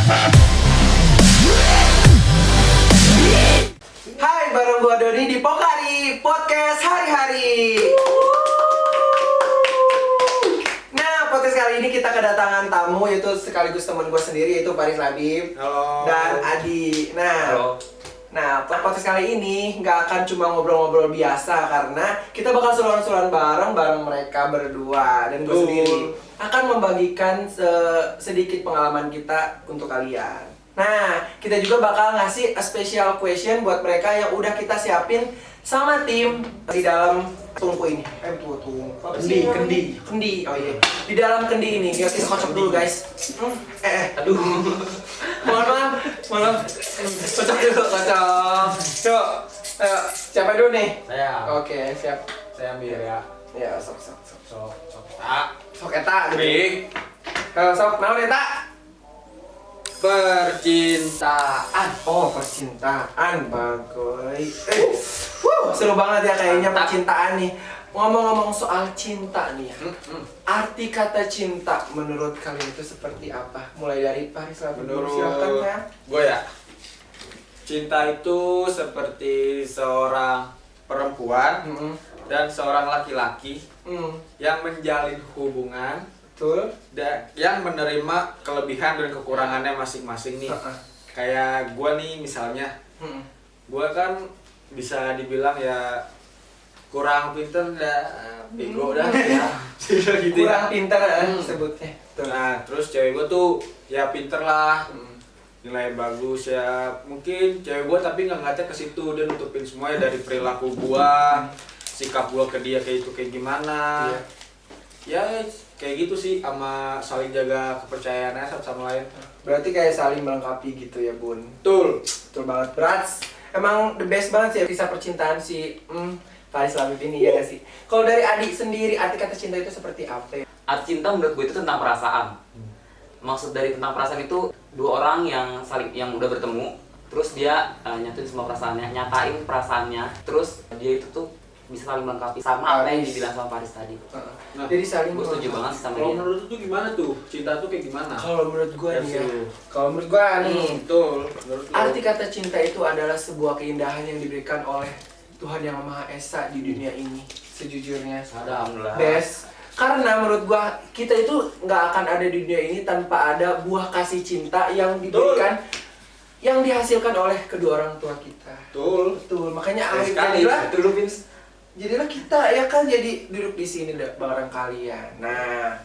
Hai, bareng gua Doni di Pokari Podcast Hari-Hari. Nah, podcast kali ini kita kedatangan tamu, yaitu sekaligus teman gua sendiri, yaitu Faris Labib. Halo. Dan Adi. Nah, podcast kali ini nggak akan cuma ngobrol-ngobrol biasa, karena kita bakal suruhan-suruhan bareng mereka berdua dan gue sendiri akan membagikan sedikit pengalaman kita untuk kalian. Nah, kita juga bakal ngasih a special question buat mereka yang udah kita siapin sama tim di dalam tungku ini. Kendi. Oh iya. Di dalam kendi ini, kita kocok dulu, guys. Aduh. Mohon maaf. Kocok dulu. Coba. Ayo, siapa dulu nih? Saya. Oke, siap. Saya ambil ya. Ya, sok. Sok eta gitu. Big. Sok, naon eta? Percintaan. Oh, percintaan, bagoy. Seru banget ya kayaknya percintaan nih. Ngomong-ngomong soal cinta nih ya. Arti kata cinta menurut kalian itu seperti apa? Mulai dari Paris lah. Silakan ya. Gue ya. Cinta itu seperti seorang perempuan dan seorang laki-laki yang menjalin hubungan. Betul. Dan yang menerima kelebihan dan kekurangannya masing-masing nih. Kayak gue nih misalnya, gue kan bisa dibilang ya kurang pinter dah, bego dah ya. Gitu Kurang ya. pintar sebutnya. Nah terus cewek gue tuh ya pinter lah, nilai bagus ya. Mungkin cewek gue tapi nggak ngeliatnya ke situ, dia nutupin semuanya dari perilaku gue, sikap gue ke dia kayak itu kayak gimana. Ya kayak gitu sih, sama saling jaga kepercayaannya satu sama lain. Berarti kayak saling melengkapi gitu ya, Bun. Betul. Betul banget, Brats. Emang the best banget sih kisah percintaan si Faris Labib ini, ya gak sih? Kalau dari Adi sendiri, arti kata cinta itu seperti apa ya? Arti cinta menurut gue itu tentang perasaan. Maksud dari tentang perasaan itu dua orang yang udah bertemu, terus dia nyatain semua perasaannya, nyatain perasaannya, terus dia itu tuh bisa saling melengkapi sama apa yang dibilang sama Faris tadi. Nah, jadi saling Gue setuju banget sih sama Kalau dia. menurut lu tuh gimana tuh? Cinta tuh kayak gimana? Kalau menurut gue nih ya, Versi lu. kalau menurut gue nih, Betul. Menurut lu. arti kata cinta itu adalah sebuah keindahan yang diberikan oleh Tuhan Yang Maha Esa di dunia ini. Sejujurnya, Alhamdulillah. best. Karena menurut gua kita itu nggak akan ada di dunia ini tanpa ada buah kasih cinta yang diberikan, yang dihasilkan oleh kedua orang tua kita. Betul. Makanya jadilah kita ya kan jadi duduk di sini bareng kalian. Nah,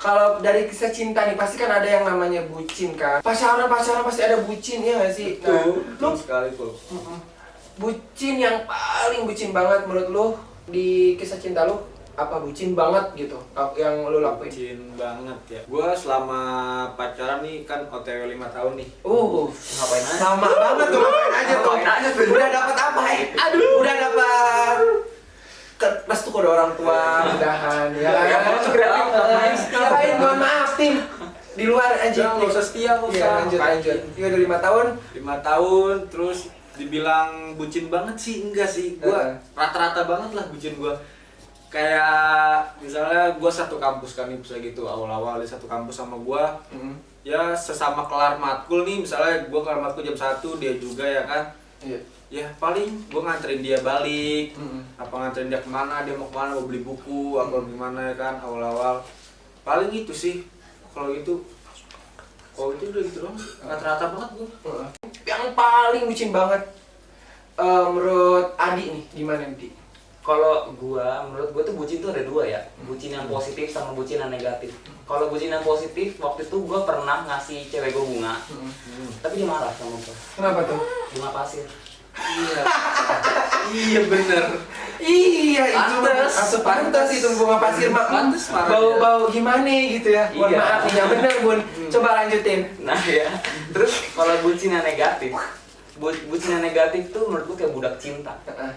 kalau dari kisah cinta nih pasti kan ada yang namanya bucin kan. Pacaran pasti ada bucin ya nggak sih? Nah, Betul sekali tuh. bucin yang paling bucin banget menurut lu di kisah cinta lu apa bucin banget gitu yang lu lakuin? Bucin banget ya. Gua selama pacaran nih kan OTW 5 tahun nih. Ngapain aja? Lama banget tuh, ngapain aja tuh? Udah dapat apa ya? Udah dapat restu kode orang tua, mudahan ya kan? Ngapain, mohon maaf tim. Di luar aja. Nggak usah setia, nggak Iya, usah. lanjut. Iya udah 5 tahun. 5 tahun terus dibilang bucin banget sih enggak sih. Gua rata-rata banget lah bucin gua. Kayak misalnya gua satu kampus kan nih misalnya gitu, awal-awal di satu kampus sama gua. Ya sesama kelar matkul nih, misalnya gua kelar matkul jam 1, dia juga ya kan. Iya. Ya paling gua nganterin dia balik. Apa nganterin dia kemana, dia mau kemana, mau beli buku, apa gimana ya kan awal-awal. Paling itu sih. Kalau itu udah gitu doang. Rata-rata banget gua. Yang paling bucin banget menurut Adi nih, gimana Adi? Kalau menurut gua tuh bucin tuh ada dua ya. Bucin yang positif sama bucin yang negatif. Kalau bucin yang positif, waktu itu gua pernah ngasih cewek gua bunga. Tapi dia marah sama gua. Kenapa tuh? Bunga pasir. Iya bener. Iya, itu pantas itu bunga pasir mah. Pantes marah Bau-bau gimana gitu ya? Mohon Iya. maaf nih, yang bener Bun. Coba lanjutin. Nah ya. Terus kalau bucin yang negatif, bucin yang negatif tuh menurut gua kayak budak cinta.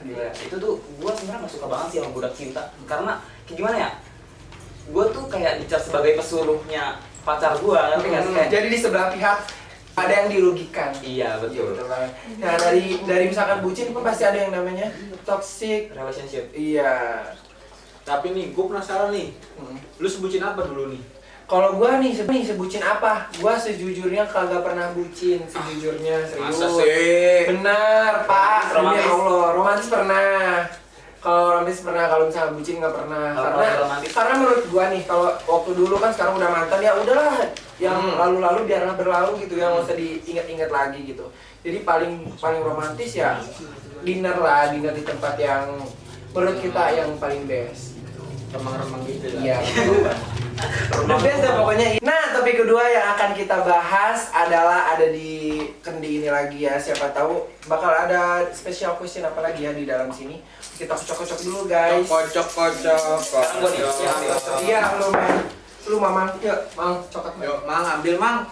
Ya, itu tuh gua sebenarnya gak suka banget sih sama budak cinta. Karena kayak gimana ya? Gua tuh kayak dicap sebagai pesuruhnya pacar gua, ngerti nggak sih? Kayak, Jadi di sebelah pihak ada yang dirugikan. iya betul. banget. Nah, dari misalkan bucin pun pasti ada yang namanya toxic Relationship. Iya. Tapi nih, gue penasaran nih. Lu sebutin apa dulu nih? Kalau gua nih sebucin apa? Gua sejujurnya kagak pernah bucin, sejujurnya serius. Masa sih? Benar, Pak. Demi Romantis. Allah, romantis pernah. Kalau romantis pernah, kalau misalnya bucin nggak pernah. Kalau romantis? Karena menurut gua nih, kalau waktu dulu kan sekarang udah mantan ya udahlah, yang lalu-lalu biarlah berlalu gitu ya, nggak usah diingat-ingat lagi gitu. Jadi paling romantis ya dinner di tempat yang menurut kita yang paling best. Remang-remang gitu Iya. The best dah pokoknya. Nah, topik kedua yang akan kita bahas adalah ada di kendi ini lagi ya. Siapa tahu bakal ada special question apa lagi ya di dalam sini. Kita kocok-kocok dulu guys. Kocok. Iya, lu mamang. Yuk, Mang, coklat. Yuk, Mang, ambil Mang.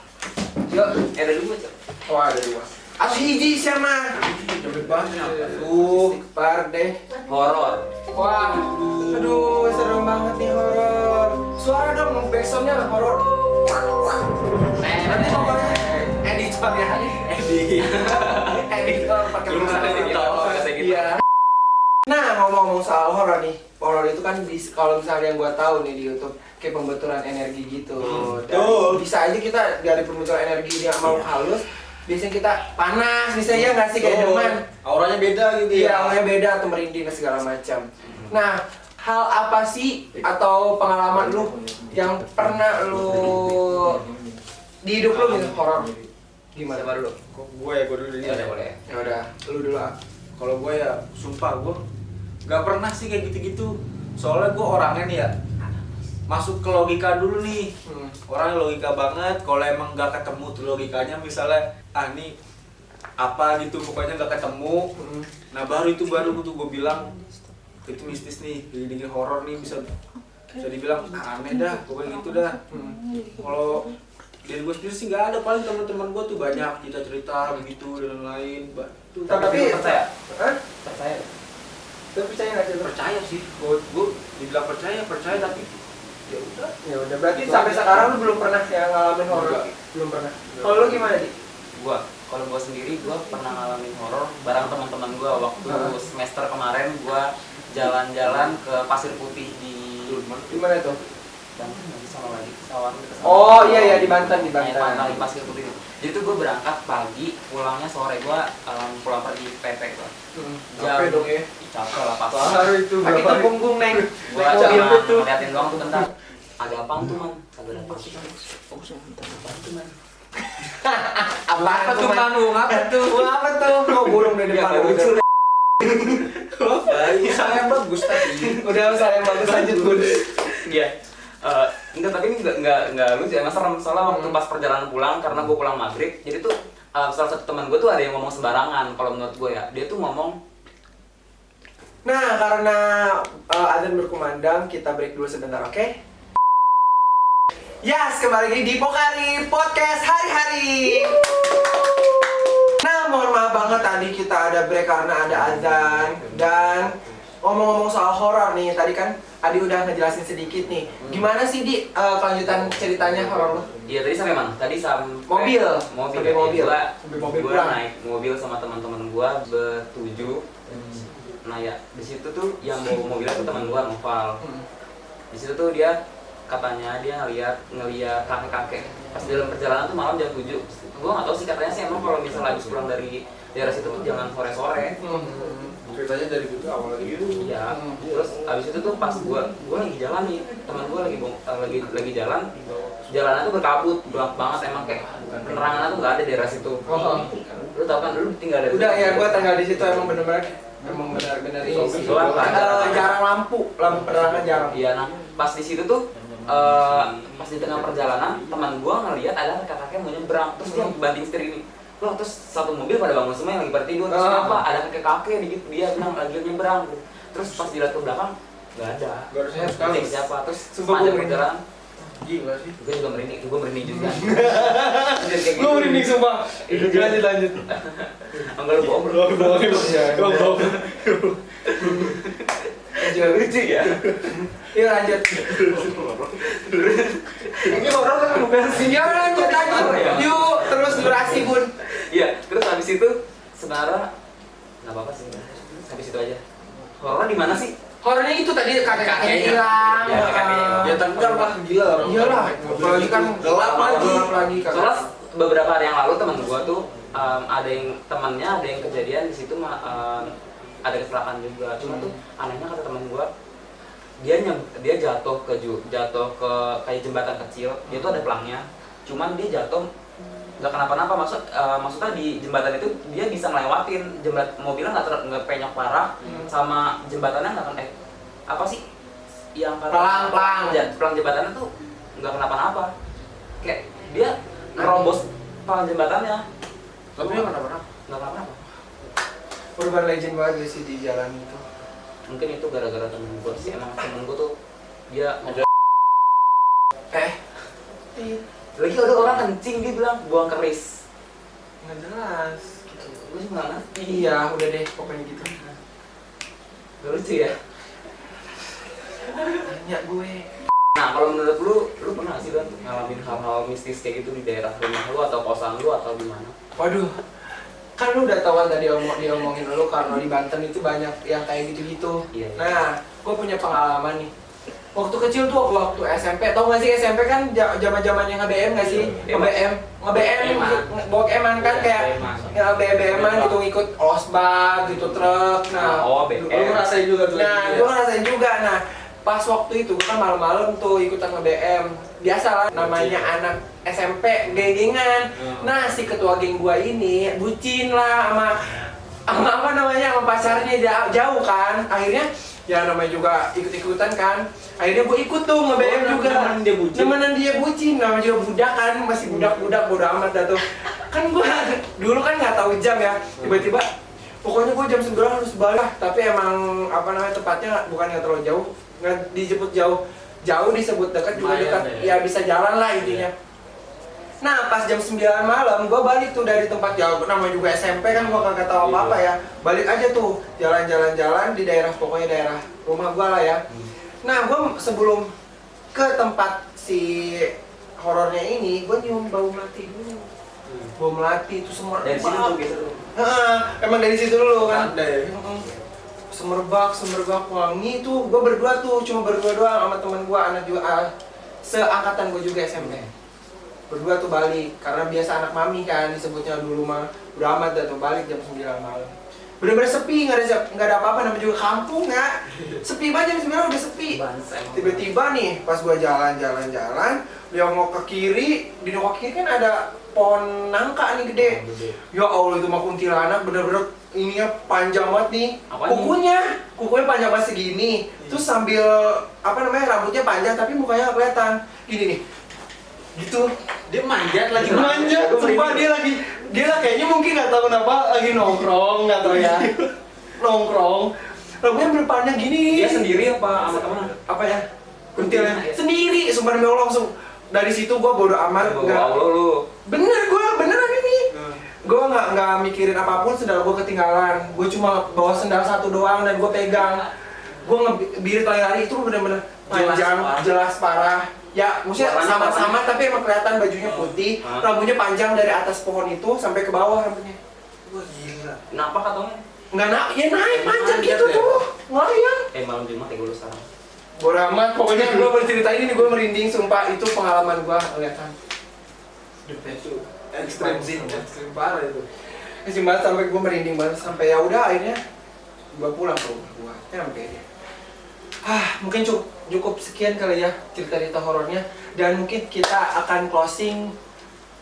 Yuk. Ada dua, Cok. Wah, ada 2. Atau hiji sama. Cepet banget. Istighfar deh. Horor. Wah, aduh serem banget nih horor. Suara dong, backsoundnya horor. Nanti pokoknya editor ya, editor pakai Belum bahasa ada editor, bahasa gitu. Iya. Nah, ngomong-ngomong soal horor nih, horor itu kan kalau misalnya yang gua tahu nih di YouTube kayak pembenturan energi gitu. Dan bisa aja kita dari pembenturan energi dia makhluk halus, biasanya kita panas, misalnya ya nggak sih kayak deman. Auranya beda gitu Iya, ya. awalnya beda atau merinding dan segala macam. Nah, hal apa sih atau pengalaman lu yang pernah lu di hidup lu gitu horor? Gimana? Siapa dulu? Kok gue dulu Ya ya. udah boleh. Ya udah, lu dulu ah. Kalau gue ya, sumpah gue nggak pernah sih kayak gitu-gitu. Soalnya gue orangnya nih ya, masuk ke logika dulu nih. Orangnya logika banget. Kalau emang nggak ketemu tuh logikanya, misalnya nih apa gitu, pokoknya nggak ketemu. Nah baru tuh gue bilang itu mistis nih, gini horor nih, bisa dibilang aneh dah, pokoknya gitu dah. Kalau dari gue sendiri sih nggak ada, paling teman-teman gue tuh banyak cerita begitu dan lain-lain. Tapi percaya? Hah? Percaya. Lu percaya nggak sih lu? Percaya sih, gue dibilang percaya tapi ya udah. Ya udah, berarti sampai sekarang lu belum pernah ya ngalamin horor? Belum pernah. Kalau lu gimana, Di? Kalau gua sendiri pernah ngalamin horor bareng teman-teman gua waktu semester kemarin. Gua jalan-jalan ke Pasir Putih di Gimana tuh? Banten lagi sama lagi Sawan. Oh iya di Banten di Banten. Banten. Di Pasir Putih. Jadi tuh gua berangkat pagi, pulangnya sore. Gua pulang pergi PP gua. Capek dong ya. Capek lah pas. Baru itu pakai punggung neng. Gua Naik mobil cuma tuh. ngeliatin doang tuh bentar. Ada apaan tuh, Man? Kagak ada apa-apa. Apaan tuh, Man? Apa tuh, Man? Apa tuh? Apa tuh? Kok burung di depan Iya, muncul? Saya bagus tadi. Udah saya bagus lanjut, Bun. Iya. Enggak, tapi ini enggak lucu, emang serem. Soalnya waktu pas perjalanan pulang, karena gue pulang maghrib, jadi tuh salah satu teman gue tuh ada yang ngomong sembarangan. Kalau menurut gue ya, dia tuh ngomong, Nah, karena azan berkumandang, kita break dulu sebentar, oke? Yes, kembali lagi di Pokari Podcast Hari-Hari. Nah, mohon maaf banget tadi kita ada break karena ada azan. Dan ngomong-ngomong soal horor nih, tadi kan Adi udah ngejelasin sedikit nih. Gimana sih, Di, kelanjutan ceritanya horor lo? iya tadi sampai mana? Tadi sampai Mobil. Mobil. Sampai mobil. Sampai Gua, mobil gua pulang. naik mobil sama teman-teman gua bertujuh. Nah ya, di situ tuh yang bawa mobilnya tuh teman gua, Noval. Di situ tuh dia katanya dia ngeliat kakek-kakek pas dalam perjalanan tuh malam jam 7. Gua nggak tahu sih, katanya sih emang kalau misalnya habis pulang dari daerah situ tuh jangan sore-sore. Ceritanya dari gitu awal lagi gitu. Iya. Terus abis itu tuh pas gua lagi jalan nih, teman gua lagi jalan, jalannya tuh berkabut, gelap banget emang, kayak penerangan tuh nggak ada di daerah situ. Lu tau kan, lu tinggal dari Udah ya, gua tinggal di situ emang bener-bener ini sih. Gelap kan? Jarang lampu penerangan jarang. Iya, nah pas di situ tuh pas di tengah perjalanan teman gua ngelihat ada kakek-kakek mau nyebrang, terus dia banting setir ini. Loh, terus satu mobil pada bangun semua yang lagi pada tidur. Terus kenapa? Ada kakek-kakek dikit, dia bilang lagi nyebrang. Terus pas dilihat ke belakang nggak ada. Gak harusnya sekali. Siapa? Terus Sumpah sepanjang gua perjalanan Gila sih. gue juga merinding juga. Lu merinding sumpah. Lanjut. Enggak, lu bohong. Juga lucu ya. Yuk lanjut. Ini horor kan bukan sih? Ya lanjut. Yuk terus durasi, Bun. Iya, terus habis itu sebenarnya nggak apa-apa sih. Habis itu aja. Horor di mana sih? Horornya itu tadi kakek-kakeknya hilang. Ya, kakek-kakeknya hilang. Ya tanggal lah, gila orang. Iyalah, apalagi kan gelap lagi kan. Soalnya beberapa hari yang lalu teman gua tuh ada yang temannya ada yang kejadian di situ ada kecelakaan juga. Cuma tuh anehnya kata teman gua dia jatuh ke kayak jembatan kecil. Dia tuh ada pelangnya. Cuman dia jatuh nggak kenapa-napa, maksudnya di jembatan itu dia bisa ngelewatin mobilnya nggak penyok parah, sama jembatannya nggak apa sih yang pelang jembatannya tuh nggak kenapa-napa, kayak dia nerobos pelang jembatannya Tapi dia kenapa-napa. nggak kenapa-napa. Urban legend banget sih di jalan itu. Mungkin itu gara-gara temen gue sih, emang temen gue tuh dia lagi ada orang kencing, dia bilang buang keris. Nggak jelas. Gue sih nggak ngerti. Iya, udah deh pokoknya gitu. Gak lucu ya. Tanya gue. Nah, kalau menurut lu pernah nggak sih kan ngalamin hal-hal mistis kayak gitu di daerah rumah lu atau kosan lu atau gimana? Waduh, kan lu udah tahu kan tadi diomongin lu kalau di Banten itu banyak yang kayak gitu-gitu. Iya. Nah, gue punya pengalaman nih. Waktu kecil tuh, waktu SMP, tau gak sih SMP kan zaman-zamannya nge-BM gak sih? Nge-BM, bawa eman kan kayak nge-BM-an gitu, ngikut osbak gitu, truk. Nah, Lu ngerasain juga tuh. Nah, gue ngerasain juga. Nah, pas waktu itu gue kan malam-malam tuh ikutan nge-BM. Biasa lah, namanya anak SMP, geng-gengan. Nah, si ketua geng gua ini bucin lah sama apa namanya, sama pacarnya jauh kan. Akhirnya ya namanya juga ikut-ikutan kan. Akhirnya gue ikut tuh nge-BM juga. Temenan dia bucin, namanya juga budak kan, masih budak-budak bodo amat dah tuh. Kan gue dulu kan nggak tahu jam ya. Tiba-tiba pokoknya gue jam 9 harus balik. Tapi emang apa namanya, tepatnya bukan yang terlalu jauh, nggak dijemput jauh disebut dekat juga dekat ya, bisa jalan lah intinya. Nah pas jam 9 malam gue balik tuh dari tempat jauh, namanya juga SMP kan, gue kagak tahu apa-apa ya. Balik aja tuh jalan-jalan di daerah, pokoknya daerah rumah gue lah ya. Nah gue sebelum ke tempat si horornya ini, gue nyium bau melati dulu. Bau melati itu semua Dari situ tuh gitu tuh. emang dari situ dulu kan. Ada ya. Semerbak wangi tuh. Gue berdua tuh, cuma berdua doang sama teman gue, anak juga seangkatan gue juga SMP. Berdua tuh balik, karena biasa anak mami kan disebutnya dulu mah. Udah amat dah tuh balik jam 9 malam. Bener-bener sepi, nggak ada apa-apa, namanya juga kampung ya. Sepi banget, jam 9 udah sepi. Tiba-tiba nih pas gue jalan-jalan, dia mau ke kiri, di nongok kiri kan ada pohon nangka nih gede. Ya Allah, itu mah kuntilanak, bener-bener ininya panjang banget nih. Kukunya panjang banget segini. Terus sambil apa namanya, rambutnya panjang tapi mukanya nggak kelihatan. Gini nih, gitu. Dia manjat lagi. Manjat, sumpah dia lah kayaknya mungkin nggak tahu kenapa lagi nongkrong, nggak tahu ya. Nongkrong, rambutnya berpanjang gini. Dia sendiri apa sama teman? Apa ya? Kuntilanak sendiri, sumpah demi Allah, langsung dari situ gue bodo amat. Lu. Beneran ini. Gue nggak mikirin apapun, sendal gue ketinggalan. Gue cuma bawa sendal satu doang dan gue pegang. Gue ngebirit lari itu bener-bener panjang, jelas parah. Ya, maksudnya sama-sama tapi emang kelihatan bajunya putih, rambutnya panjang dari atas pohon itu sampai ke bawah rambutnya. Wah gila. Kenapa katanya? Nggak naik panjang gitu tuh, ngelayang. Malam Jumat ya gue sekarang. Bodo amat, pokoknya gue bercerita ini gue merinding, sumpah itu pengalaman gue kelihatan. Itu ekstrim parah itu. Ekstrim banget sampai gue merinding banget, sampai ya udah akhirnya gue pulang ke rumah gue, nyampe dia. Mungkin cukup sekian kali ya cerita-cerita horornya, dan mungkin kita akan closing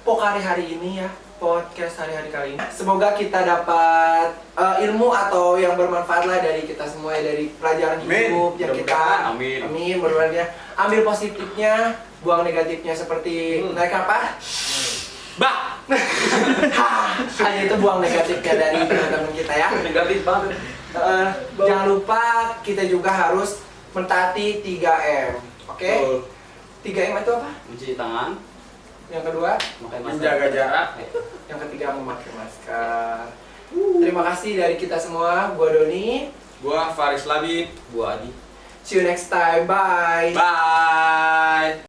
pokari hari ini ya, podcast hari-hari kali ini. Semoga kita dapat ilmu atau yang bermanfaat lah dari kita semua ya, dari pelajaran hidup yang kita. Amin. Mudah-mudahan ya. Ambil positifnya, buang negatifnya, seperti naik apa? Bah. Hanya itu buang negatifnya dari teman-teman kita ya. Negatif banget. Jangan lupa kita juga harus mentaati 3M. Oke? 3M itu apa? Mencuci tangan. Yang kedua, menjaga jarak. yang ketiga memakai masker. Terima kasih dari kita semua. Gua Doni, Gua Faris Labib. Gua Adi. see you next time. Bye. Bye.